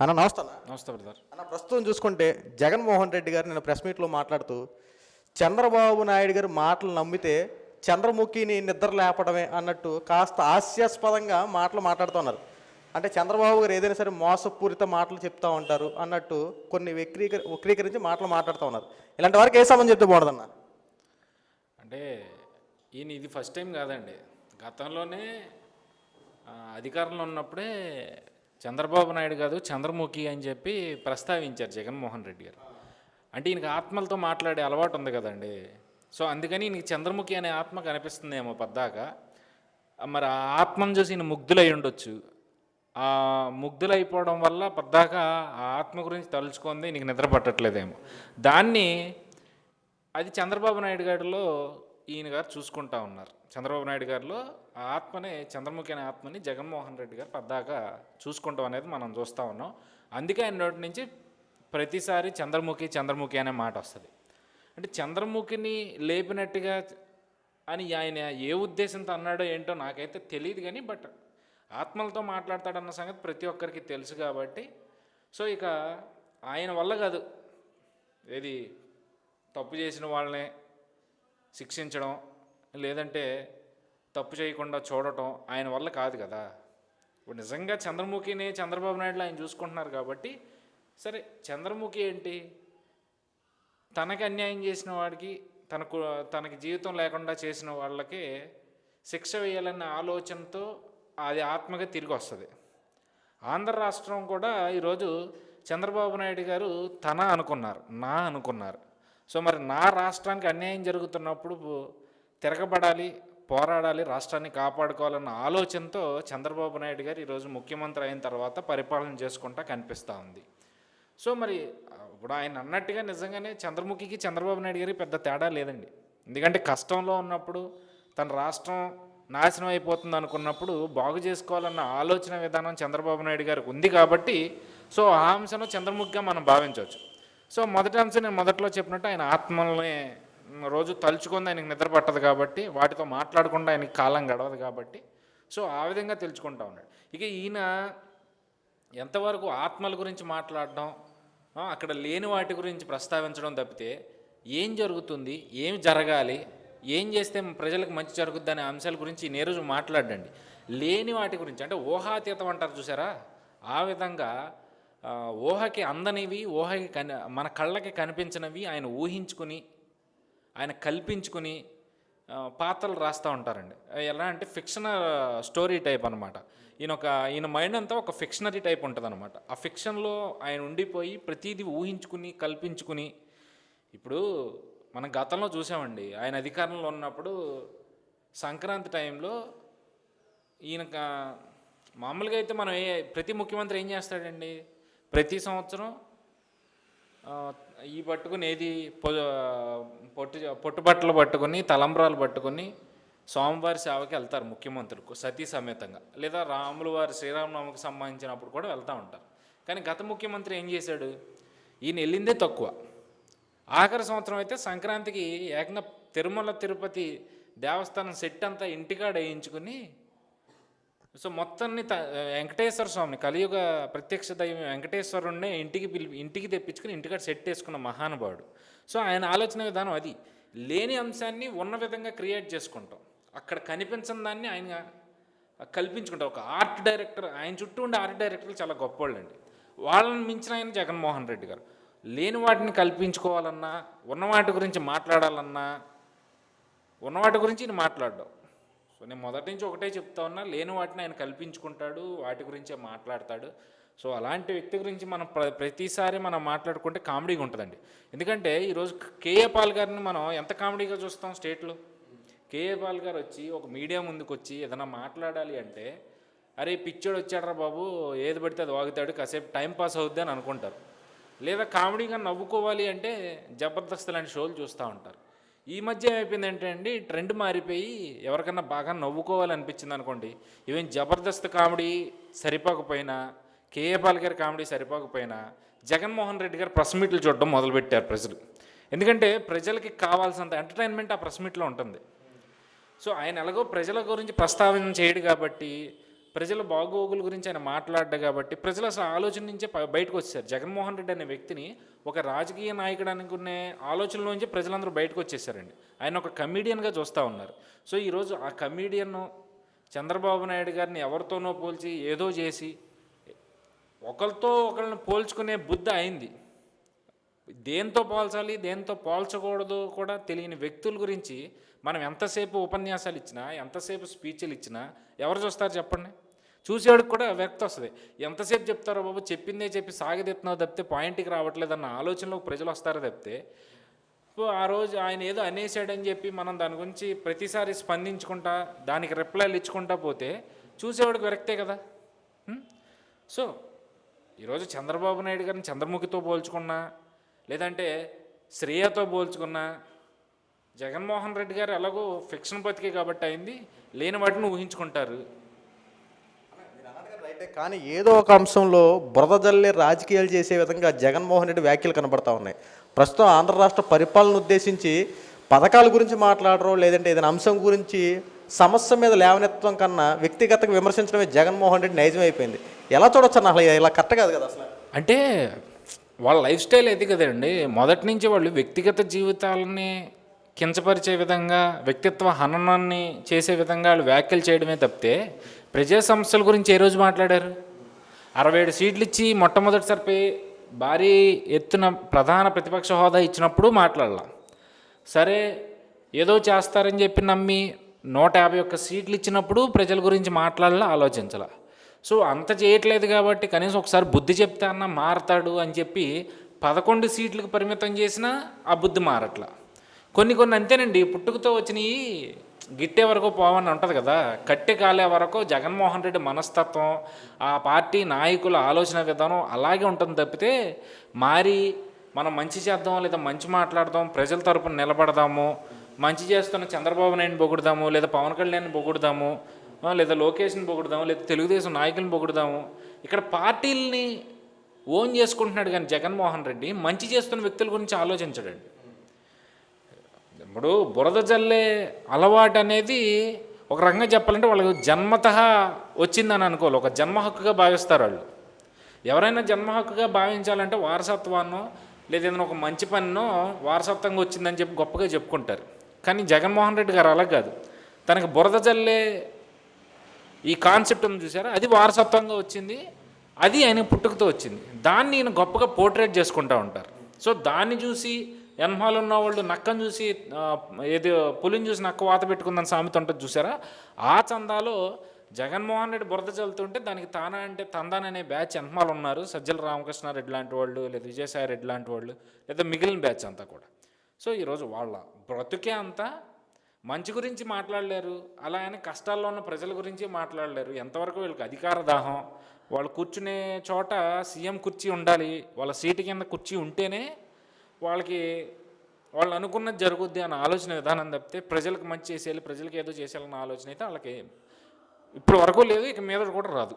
అన్న నమస్తే అన్న. నమస్తే బ్రదర్. అన్న ప్రస్తుతం చూసుకుంటే జగన్మోహన్ రెడ్డి గారు నేను ప్రెస్ మీట్లో మాట్లాడుతూ చంద్రబాబు నాయుడు గారు మాటలు నమ్మితే చంద్రముఖిని నిద్ర లేపడమే అన్నట్టు కాస్త హాస్యాస్పదంగా మాటలు మాట్లాడుతున్నారు. అంటే చంద్రబాబు గారు ఏదైనా సరే మోసపూరిత మాటలు చెప్తా ఉంటారు అన్నట్టు కొన్ని వక్రీకరించి మాటలు మాట్లాడుతూ ఉన్నారు. ఇలాంటి వారికి ఏ సంబంధం చెప్తే బాగుందన్న? అంటే ఈయన ఇది ఫస్ట్ టైం కాదండి. గతంలోనే అధికారంలో ఉన్నప్పుడే చంద్రబాబు నాయుడు కాదు చంద్రముఖి అని చెప్పి ప్రస్తావించారు జగన్మోహన్ రెడ్డి గారు. అంటే ఈయనకి ఆత్మలతో మాట్లాడే అలవాటు ఉంది కదండి. సో అందుకని ఈయనకి చంద్రముఖి అనే ఆత్మ కనిపిస్తుందేమో పద్దాకా. మరి ఆ ఆత్మను చూసి ఈయన ముగ్ధులై ఉండొచ్చు. ఆ ముగ్ధులైపోవడం వల్ల పద్దాకా ఆ ఆత్మ గురించి తలుచుకుంది నీకు నిద్ర పట్టట్లేదేమో. దాన్ని అది చంద్రబాబు నాయుడు గారిలో ఈయన గారు చూసుకుంటా ఉన్నారు. చంద్రబాబు నాయుడు గారిలో ఆ ఆత్మని, చంద్రముఖి అనే ఆత్మని జగన్మోహన్ రెడ్డి గారు పద్దాకా చూసుకుంటాం అనేది మనం చూస్తూ ఉన్నాం. అందుకే ఆయన నోటి నుంచి ప్రతిసారి చంద్రముఖి చంద్రముఖి అనే మాట వస్తుంది. అంటే చంద్రముఖిని లేపినట్టుగా అని ఆయన ఏ ఉద్దేశంతో అన్నాడో ఏంటో నాకైతే తెలియదు, కానీ బట్ ఆత్మలతో మాట్లాడతాడన్న సంగతి ప్రతి ఒక్కరికి తెలుసు కాబట్టి, సో ఇక ఆయన వల్ల కాదు ఏది తప్పు చేసిన వాళ్ళనే శిక్షించడం, లేదంటే తప్పు చేయకుండా చూడటం ఆయన వల్ల కాదు కదా. ఇప్పుడు నిజంగా చంద్రముఖిని చంద్రబాబు నాయుడులో ఆయన చూసుకుంటున్నారు కాబట్టి, సరే చంద్రముఖి ఏంటి, తనకి అన్యాయం చేసిన వాడికి, తనకి జీవితం లేకుండా చేసిన వాళ్ళకి శిక్ష వేయాలన్న ఆలోచనతో అది ఆత్మగా తిరిగి వస్తుంది. ఆంధ్ర రాష్ట్రం కూడా ఈరోజు చంద్రబాబు నాయుడు గారు తన అనుకున్నారు, నా అనుకున్నారు. సో మరి నా రాష్ట్రానికి అన్యాయం జరుగుతున్నప్పుడు తిరగబడాలి, పోరాడాలి, రాష్ట్రాన్ని కాపాడుకోవాలన్న ఆలోచనతో చంద్రబాబు నాయుడు గారు ఈరోజు ముఖ్యమంత్రి అయిన తర్వాత పరిపాలన చేసుకుంటా కనిపిస్తూ ఉంది. సో మరి ఇప్పుడు ఆయన అన్నట్టుగా నిజంగానే చంద్రముఖికి చంద్రబాబు నాయుడు గారికి పెద్ద తేడా లేదండి. ఎందుకంటే కష్టంలో ఉన్నప్పుడు తన రాష్ట్రం నాశనం అయిపోతుంది అనుకున్నప్పుడు బాగు చేసుకోవాలన్న ఆలోచన విధానం చంద్రబాబు నాయుడు గారికి ఉంది కాబట్టి, సో ఆ అంశంలో చంద్రముఖిగా మనం భావించవచ్చు. సో మొదటి అంశం నేను మొదట్లో చెప్పినట్టు ఆయన ఆత్మల్ని రోజు తలుచుకుంది ఆయనకి నిద్ర పట్టదు కాబట్టి, వాటితో మాట్లాడకుండా ఆయనకి కాలం గడవదు కాబట్టి, సో ఆ విధంగా తెలుసుకుంటా ఉన్నాడు. ఇక ఈయన ఎంతవరకు ఆత్మల గురించి మాట్లాడడం, అక్కడ లేని వాటి గురించి ప్రస్తావించడం తప్పితే ఏం జరుగుతుంది, ఏం జరగాలి, ఏం చేస్తే ప్రజలకు మంచి జరుగుద్ది అనే అంశాల గురించి ఈ రోజు మాట్లాడండి. లేని వాటి గురించి అంటే ఊహాతీతం అంటారు చూసారా, ఆ విధంగా ఊహకి అందనివి, ఊహకి మన కళ్ళకి కనిపించినవి ఆయన ఊహించుకుని, ఆయన కల్పించుకుని పాత్రలు రాస్తూ ఉంటారండి. ఎలా అంటే ఫిక్షనల్ స్టోరీ టైప్ అనమాట. ఈయన మైండ్ అంతా ఒక ఫిక్షనరీ టైప్ ఉంటుంది అనమాట. ఆ ఫిక్షన్లో ఆయన ఉండిపోయి ప్రతిదీ ఊహించుకుని కల్పించుకుని, ఇప్పుడు మనం గతంలో చూసామండి, ఆయన అధికారంలో ఉన్నప్పుడు సంక్రాంతి టైంలో ఈయన మామూలుగా అయితే మనం ప్రతి ముఖ్యమంత్రి ఏం చేస్తాడండి, ప్రతి సంవత్సరం ఈ పట్టుకుని ఏది పొట్టుబట్టలు పట్టుకుని తలంబ్రాలు పట్టుకుని స్వామివారి సేవకి వెళ్తారు ముఖ్యమంత్రులకు సతీ సమేతంగా, లేదా రాముల వారి శ్రీరామనవమికి సంబంధించినప్పుడు కూడా వెళ్తూ ఉంటారు. కానీ గత ముఖ్యమంత్రి ఏం చేశాడు, ఈయన వెళ్ళిందే తక్కువ. ఆఖరి సంవత్సరం అయితే సంక్రాంతికి ఏకంగా తిరుమల తిరుపతి దేవస్థానం సెట్ అంతా ఇంటికాడ వేయించుకుని, సో మొత్తాన్ని వెంకటేశ్వర స్వామిని, కలియుగ ప్రత్యక్ష దైవం వెంకటేశ్వరుణ్ణి ఇంటికి తెప్పించుకుని ఇంటికాడ సెట్ వేసుకున్న మహానుభావుడు. సో ఆయన ఆలోచన విధానం అది. లేని అంశాన్ని ఉన్న విధంగా క్రియేట్ చేసుకుంటాం, అక్కడ కనిపించని దాన్ని ఆయన కల్పించుకుంటాం. ఒక ఆర్ట్ డైరెక్టర్, ఆయన చుట్టూ ఉండే ఆర్ట్ డైరెక్టర్లు చాలా గొప్పవాళ్ళు అండి. వాళ్ళని మించిన ఆయన జగన్మోహన్ రెడ్డి గారు. లేని వాటిని కల్పించుకోవాలన్నా, ఉన్నవాటి గురించి మాట్లాడాలన్నా, ఉన్నవాటి గురించి ఈయన మాట్లాడడం. సో నేను మొదటి నుంచి ఒకటే చెప్తా ఉన్నా, లేని వాటిని ఆయన కల్పించుకుంటాడు, వాటి గురించే మాట్లాడతాడు. సో అలాంటి వ్యక్తి గురించి మనం ప్రతిసారి మనం మాట్లాడుకుంటే కామెడీగా ఉంటుందండి. ఎందుకంటే ఈరోజు కేఏ పాల్ గారిని మనం ఎంత కామెడీగా చూస్తాం స్టేట్లో. కేఏ పాల్ గారు వచ్చి ఒక మీడియా ముందుకు వచ్చి ఏదైనా మాట్లాడాలి అంటే, అరే పిచ్చోడు వచ్చాడరా బాబు, ఏది పడితే అది వాగుతాడు, కాసేపు టైం పాస్ అవుద్ది అని అనుకుంటారు. లేదా కామెడీగా నవ్వుకోవాలి అంటే జబర్దస్త్ లాంటి షోలు చూస్తూ ఉంటారు. ఈ మధ్య ఏమైపోయింది అంటే అండి, ట్రెండ్ మారిపోయి ఎవరికన్నా బాగా నవ్వుకోవాలనిపించింది అనుకోండి, ఈవెన్ జబర్దస్త్ కామెడీ సరిపోకపోయినా, కేఏ పాల్ గారి కామెడీ సరిపోకపోయినా జగన్మోహన్ రెడ్డి గారు ప్రెస్ మీట్లు చూడడం మొదలుపెట్టారు ప్రజలు. ఎందుకంటే ప్రజలకి కావాల్సినంత ఎంటర్టైన్మెంట్ ఆ ప్రెస్ మీట్లో ఉంటుంది. సో ఆయన ఎలాగో ప్రజల గురించి ప్రస్తావన చేయడు కాబట్టి ప్రజల బాగోగుల గురించి ఆయన మాట్లాడ్డా కాబట్టి ప్రజలు అసలు ఆలోచన నుంచే బయటకు వచ్చేసారు. జగన్మోహన్ రెడ్డి అనే వ్యక్తిని ఒక రాజకీయ నాయకుడు అనుకునే ఆలోచనలోంచి ప్రజలందరూ బయటకు వచ్చేసారండి. ఆయన ఒక కమీడియన్గా చూస్తూ ఉన్నారు. సో ఈరోజు ఆ కమీడియన్ చంద్రబాబు నాయుడు గారిని ఎవరితోనో పోల్చి ఏదో చేసి ఒకరితో ఒకరిని పోల్చుకునే బుద్ధి అయింది. దేంతో పోల్చాలి దేంతో పోల్చకూడదు కూడా తెలియని వ్యక్తుల గురించి మనం ఎంతసేపు ఉపన్యాసాలు ఇచ్చినా ఎంతసేపు స్పీచ్లు ఇచ్చినా ఎవరు చూస్తారు చెప్పండి? చూసేవాడికి కూడా వ్యక్తి వస్తుంది. ఎంతసేపు చెప్తారో బాబు, చెప్పిందే చెప్పి సాగదెత్తున్నావు తప్పితే పాయింట్కి రావట్లేదన్న ఆలోచనలోకి ప్రజలు వస్తారో తప్పితే ఆ రోజు ఆయన ఏదో అనేసాడని చెప్పి మనం దాని గురించి ప్రతిసారి స్పందించుకుంటా దానికి రిప్లైలు ఇచ్చుకుంటా పోతే చూసేవాడికి విరక్తే కదా. సో ఈరోజు చంద్రబాబు నాయుడు గారిని చంద్రముఖితో పోల్చుకున్నా లేదంటే శ్రేయతో పోల్చుకున్నా జగన్మోహన్ రెడ్డి గారు ఎలాగో ఫిక్షన్ బతికే కాబట్టి అయింది, లేని వాటిని ఊహించుకుంటారు. రైటే, కానీ ఏదో ఒక అంశంలో బురద జల్లే రాజకీయాలు చేసే విధంగా జగన్మోహన్ రెడ్డి వ్యాఖ్యలు కనబడతా ఉన్నాయి. ప్రస్తుతం ఆంధ్ర రాష్ట్ర పరిపాలన ఉద్దేశించి పథకాల గురించి మాట్లాడడం లేదంటే ఏదైనా అంశం గురించి సమస్య మీద లేవనెత్తడం కన్నా వ్యక్తిగతంగా విమర్శించడమే జగన్మోహన్ రెడ్డి నైజం అయిపోయింది. ఎలా చూడొచ్చు అన్న? అసలు ఇలా కరెక్ట్ కాదు కదా అసలు. అంటే వాళ్ళ లైఫ్ స్టైల్ అయితే కదండి, మొదటి నుంచి వాళ్ళు వ్యక్తిగత జీవితాలని కించపరిచే విధంగా వ్యక్తిత్వ హననాన్ని చేసే విధంగా వాళ్ళు వ్యాఖ్యలు చేయడమే తప్పితే ప్రజా సమస్యల గురించి ఏ రోజు మాట్లాడారు? 67 సీట్లు ఇచ్చి మొట్టమొదటిసారి భారీ ఎత్తున ప్రధాన ప్రతిపక్ష హోదా ఇచ్చినప్పుడు మాట్లాడాల. సరే ఏదో చేస్తారని చెప్పి నమ్మి 151 సీట్లు ఇచ్చినప్పుడు ప్రజల గురించి మాట్లాడాల, ఆలోచించాల. సో అంత చేయట్లేదు కాబట్టి కనీసం ఒకసారి బుద్ధి చెప్తే అన్న మారతాడు అని చెప్పి 11 సీట్లకు పరిమితం చేసినా ఆ బుద్ధి మారట్లా. కొన్ని అంతేనండి, పుట్టుకతో వచ్చినవి గిట్టే వరకు పోవని ఉంటుంది కదా, కట్టె కాలే వరకు జగన్మోహన్ రెడ్డి మనస్తత్వం ఆ పార్టీ నాయకుల ఆలోచన విధానం అలాగే ఉంటుంది తప్పితే మారి మనం మంచి చేద్దాం లేదా మంచి మాట్లాడదాం, ప్రజల తరపున నిలబడదాము, మంచి చేస్తున్న చంద్రబాబు నాయుడిని పొగుడదాము లేదా పవన్ కళ్యాణ్ని పొగుడదాము లేదా లోకేష్ని పొగుడదాము లేదా తెలుగుదేశం నాయకులను పొగుడదాము, ఇక్కడ పార్టీలని ఓన్ చేసుకుంటున్నాడు. కానీ జగన్మోహన్ రెడ్డి మంచి చేస్తున్న వ్యక్తుల గురించి ఆలోచించడండి. ఇప్పుడు బురద జల్లే అలవాటు అనేది ఒక రకంగా చెప్పాలంటే వాళ్ళకి జన్మతః వచ్చిందని అనుకోవాలి, ఒక జన్మ హక్కుగా భావిస్తారు వాళ్ళు. ఎవరైనా జన్మ హక్కుగా భావించాలంటే వారసత్వాన్నో లేదా ఏదైనా ఒక మంచి పనినో వారసత్వంగా వచ్చిందని చెప్పి గొప్పగా చెప్పుకుంటారు. కానీ జగన్మోహన్ రెడ్డి గారు అలా కాదు, తనకి బురద జల్లే ఈ కాన్సెప్ట్ ఉంది చూసారా, అది వారసత్వంగా వచ్చింది, అది ఆయన పుట్టుకతో వచ్చింది. దాన్ని ఈయన గొప్పగా పోర్ట్రేట్ చేసుకుంటూ ఉంటారు. సో దాన్ని చూసి ఎన్మాలు ఉన్న వాళ్ళు నక్కను చూసి ఏది పులిని చూసి నక్క వాత పెట్టుకుందని సామెత ఉంటుంది చూసారా, ఆ చందాలో జగన్మోహన్ రెడ్డి బురద చల్లుతుంటే దానికి తానా అంటే తందాన్ అనే బ్యాచ్ ఎన్మాలు ఉన్నారు, సజ్జల రామకృష్ణారెడ్డి లాంటి వాళ్ళు లేదా విజయసాయి రెడ్డి లాంటి వాళ్ళు లేదా మిగిలిన బ్యాచ్ అంతా కూడా. సో ఈరోజు వాళ్ళ బ్రతుకే అంతా మంచి గురించి మాట్లాడలేరు, అలా అని కష్టాల్లో ఉన్న ప్రజల గురించి మాట్లాడలేరు. ఎంతవరకు వీళ్ళకి అధికార దాహం, వాళ్ళు కూర్చునే చోట సీఎం కుర్చీ ఉండాలి, వాళ్ళ సీటు కింద కుర్చీ ఉంటేనే వాళ్ళకి వాళ్ళు అనుకున్నది జరుగుద్ది అన్న ఆలోచన విధానం తప్పితే ప్రజలకు మంచి చేసేయాలి, ప్రజలకు ఏదో చేసేయాలన్న ఆలోచన అయితే వాళ్ళకి ఇప్పుడు వరకు లేదు, ఇక మీద కూడా రాదు.